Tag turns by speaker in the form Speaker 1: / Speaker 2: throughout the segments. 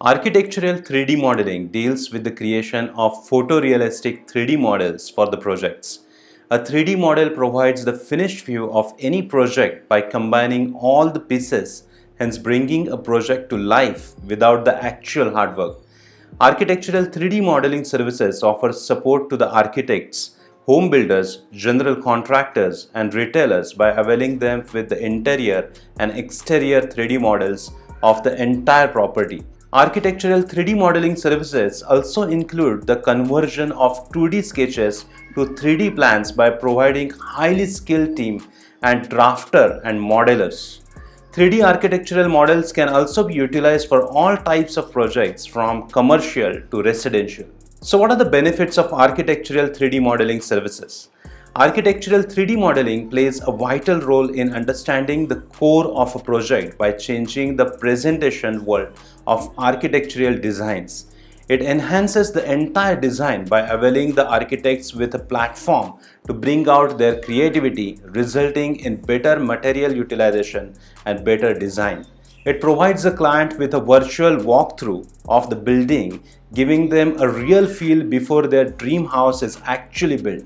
Speaker 1: Architectural 3D modeling deals with the creation of photorealistic 3D models for the projects. A 3D model provides the finished view of any project by combining all the pieces, hence bringing a project to life without the actual hard work. Architectural 3D modeling services offer support to the architects, home builders, general contractors, and retailers by availing them with the interior and exterior 3D models of the entire property. Architectural 3D modeling services also include the conversion of 2D sketches to 3D plans by providing highly skilled team and drafter and modelers. 3D architectural models can also be utilized for all types of projects from commercial to residential. So what are the benefits of architectural 3D modeling services? Architectural 3D modeling plays a vital role in understanding the core of a project by changing the presentation world of architectural designs. It enhances the entire design by availing the architects with a platform to bring out their creativity, resulting in better material utilization and better design. It provides the client with a virtual walkthrough of the building, giving them a real feel before their dream house is actually built.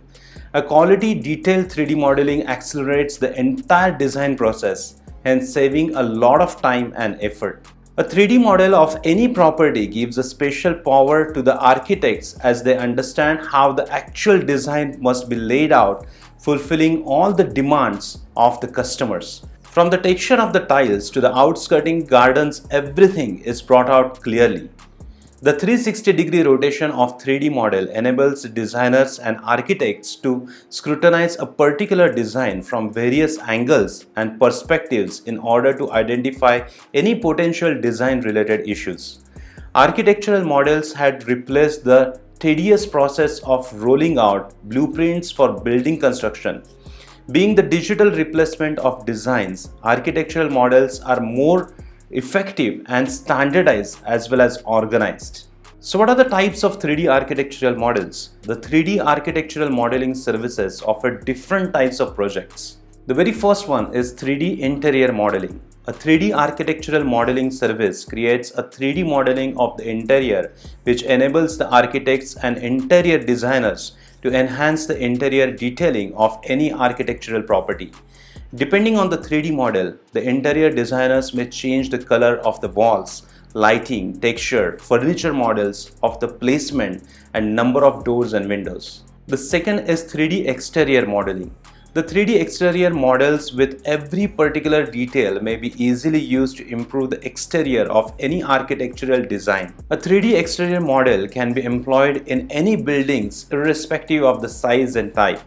Speaker 1: A quality detailed 3D modeling accelerates the entire design process, hence saving a lot of time and effort. A 3D model of any property gives a special power to the architects as they understand how the actual design must be laid out, fulfilling all the demands of the customers. From the texture of the tiles to the outskirting gardens, everything is brought out clearly. The 360-degree rotation of 3D model enables designers and architects to scrutinize a particular design from various angles and perspectives in order to identify any potential design-related issues. Architectural models had replaced the tedious process of rolling out blueprints for building construction. Being the digital replacement of designs, architectural models are more effective and standardized as well as organized. So what are the types of 3D architectural models? The 3D architectural modeling services offer different types of projects. The very first one is 3D interior modeling. A 3D architectural modeling service creates a 3D modeling of the interior which enables the architects and interior designers to enhance the interior detailing of any architectural property. Depending on the 3D model, the interior designers may change the color of the walls, lighting, texture, furniture models of the placement and number of doors and windows. The second is 3D exterior modeling. The 3D exterior models with every particular detail may be easily used to improve the exterior of any architectural design. A 3D exterior model can be employed in any buildings irrespective of the size and type.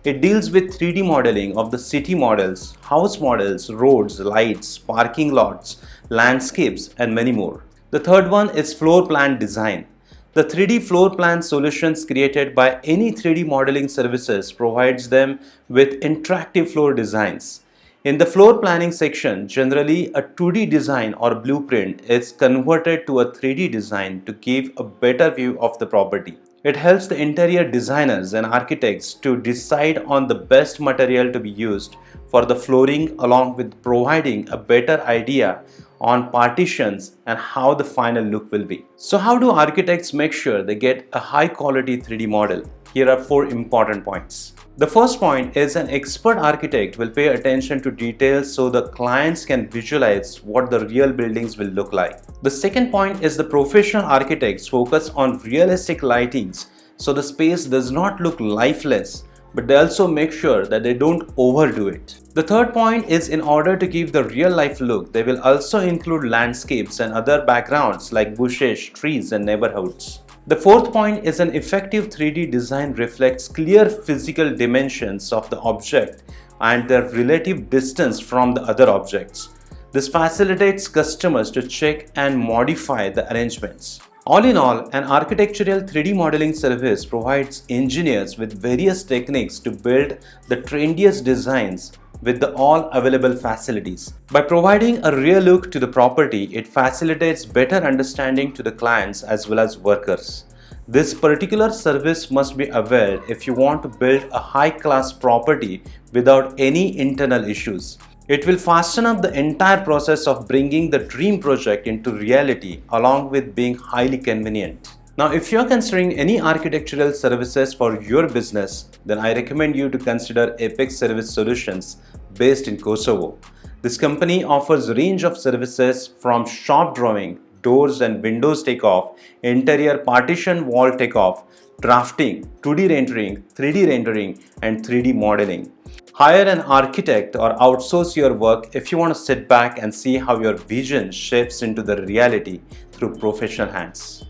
Speaker 1: It deals with 3D modeling of the city models, house models, roads, lights, parking lots, landscapes, and many more. The third one is floor plan design. The 3D floor plan solutions created by any 3D modeling services provides them with interactive floor designs. In the floor planning section, generally a 2D design or blueprint is converted to a 3D design to give a better view of the property. It helps the interior designers and architects to decide on the best material to be used for the flooring along with providing a better idea on partitions and how the final look will be. So how do architects make sure they get a high quality 3D model? Here are 4 important points. The first point is an expert architect will pay attention to details so the clients can visualize what the real buildings will look like. The second point is the professional architects focus on realistic lightings so the space does not look lifeless, but they also make sure that they don't overdo it. The third point is in order to give the real life look, they will also include landscapes and other backgrounds like bushes, trees and neighborhoods. The fourth point is an effective 3D design reflects clear physical dimensions of the object and their relative distance from the other objects. This facilitates customers to check and modify the arrangements. All in all, an architectural 3D modeling service provides engineers with various techniques to build the trendiest designs with the all available facilities. By providing a real look to the property, it facilitates better understanding to the clients as well as workers. This particular service must be availed if you want to build a high-class property without any internal issues. It will fasten up the entire process of bringing the dream project into reality along with being highly convenient. Now, if you're considering any architectural services for your business, then I recommend you to consider Apex Service Solutions based in Kosovo. This company offers a range of services from shop drawing, doors and windows takeoff, interior partition wall takeoff, drafting, 2D rendering, 3D rendering, and 3D modeling. Hire an architect or outsource your work if you want to sit back and see how your vision shapes into the reality through professional hands.